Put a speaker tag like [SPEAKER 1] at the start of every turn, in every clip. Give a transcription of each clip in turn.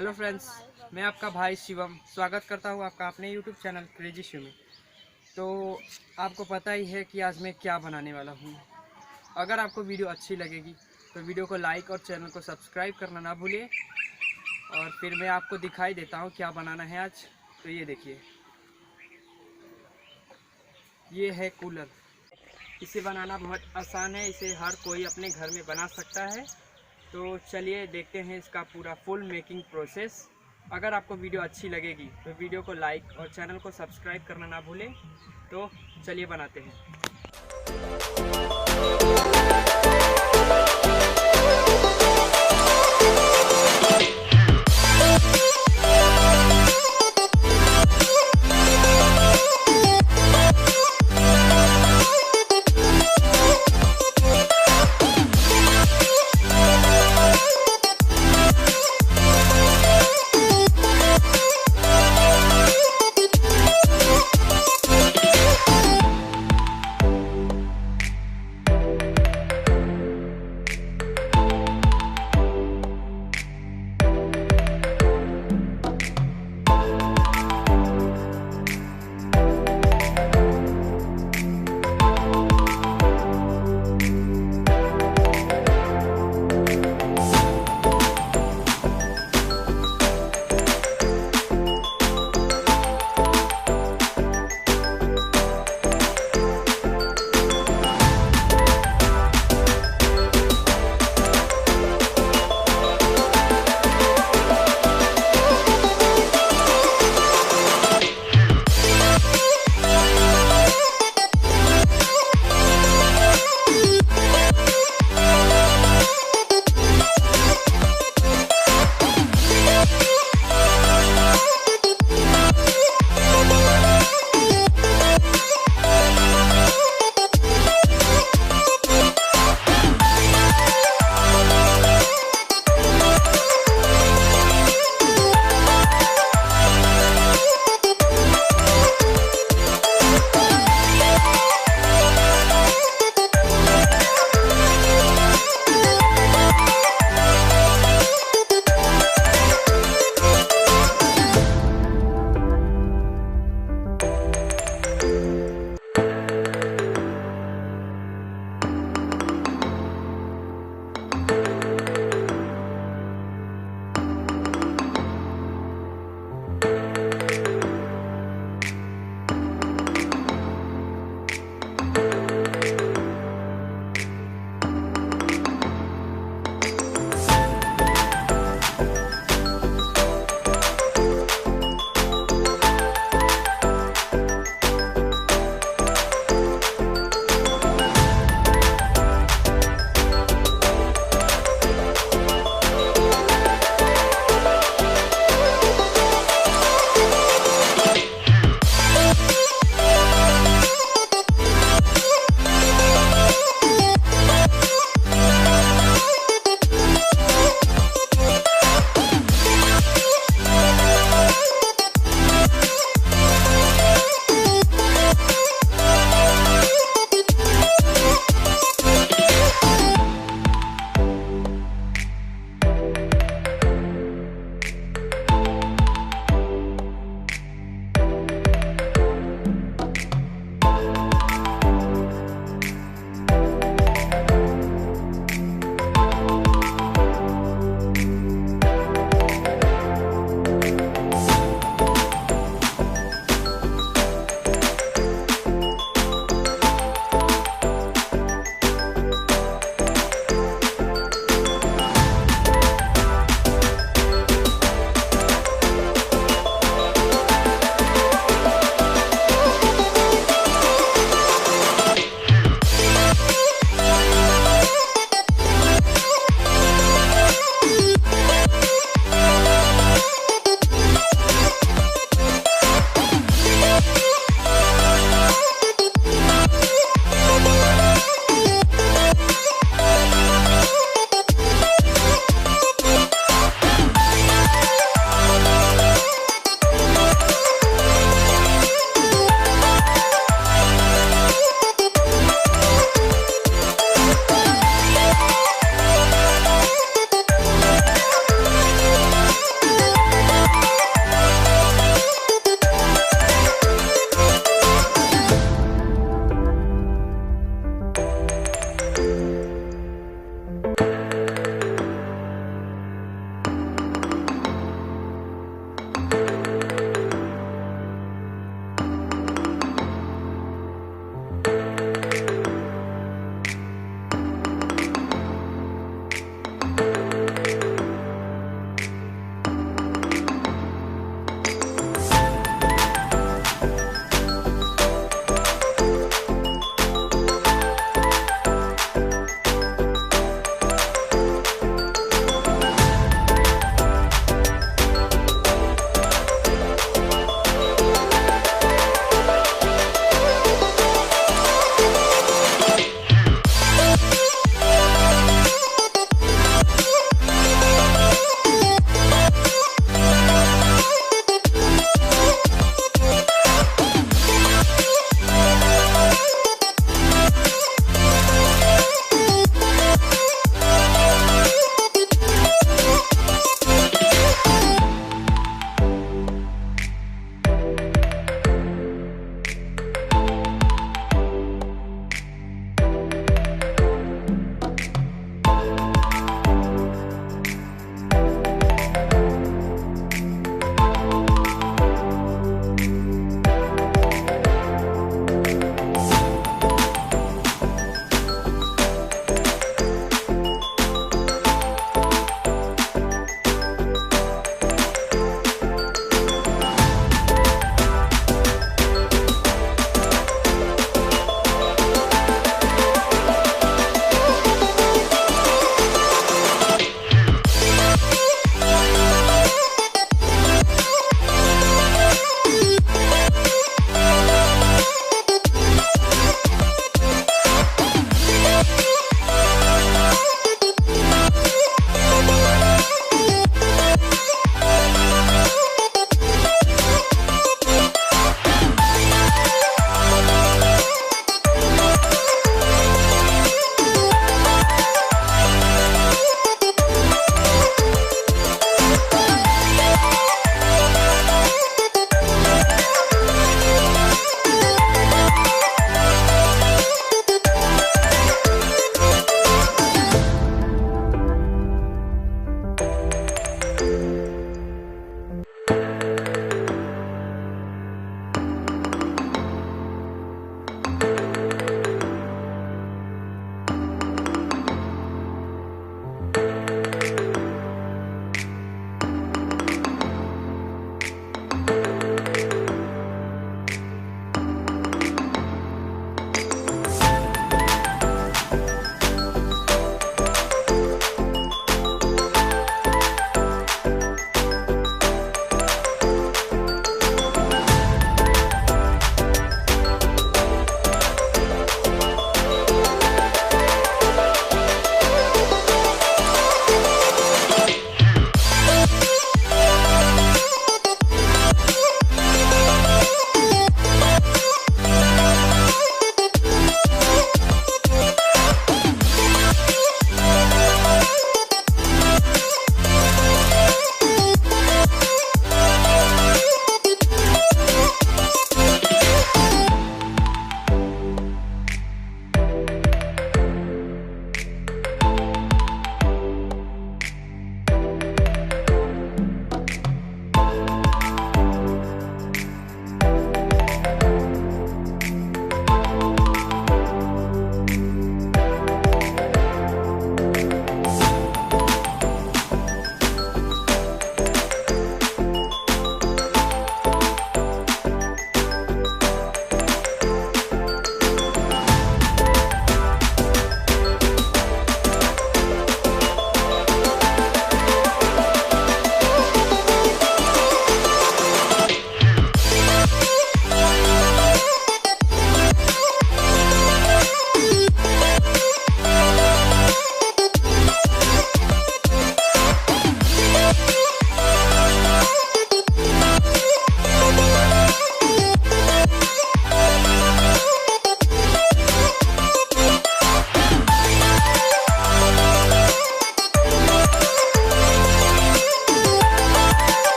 [SPEAKER 1] Hello friends, मैं आपका भाई शिवम स्वागत करता हूँ आपका अपने यूट्यूब चैनल क्रेजी शिव में। तो आपको पता ही है कि आज मैं क्या बनाने वाला हूँ। अगर आपको वीडियो अच्छी लगेगी तो वीडियो को लाइक और चैनल को सब्सक्राइब करना ना भूलिए। और फिर मैं आपको दिखाई देता हूँ क्या बनाना है आज। तो ये देखिए, ये है कूलर। इसे बनाना बहुत आसान है, इसे हर कोई अपने घर में बना सकता है। तो चलिए देखते हैं इसका पूरा फुल मेकिंग प्रोसेस। अगर आपको वीडियो अच्छी लगेगी तो वीडियो को लाइक और चैनल को सब्सक्राइब करना ना भूलें। तो चलिए बनाते हैं।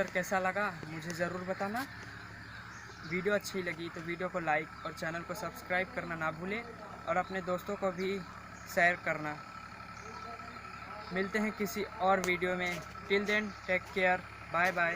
[SPEAKER 1] कूलर कैसा लगा मुझे ज़रूर बताना। वीडियो अच्छी लगी तो वीडियो को लाइक और चैनल को सब्सक्राइब करना ना भूलें और अपने दोस्तों को भी शेयर करना। मिलते हैं किसी और वीडियो में। Till then take care, bye bye.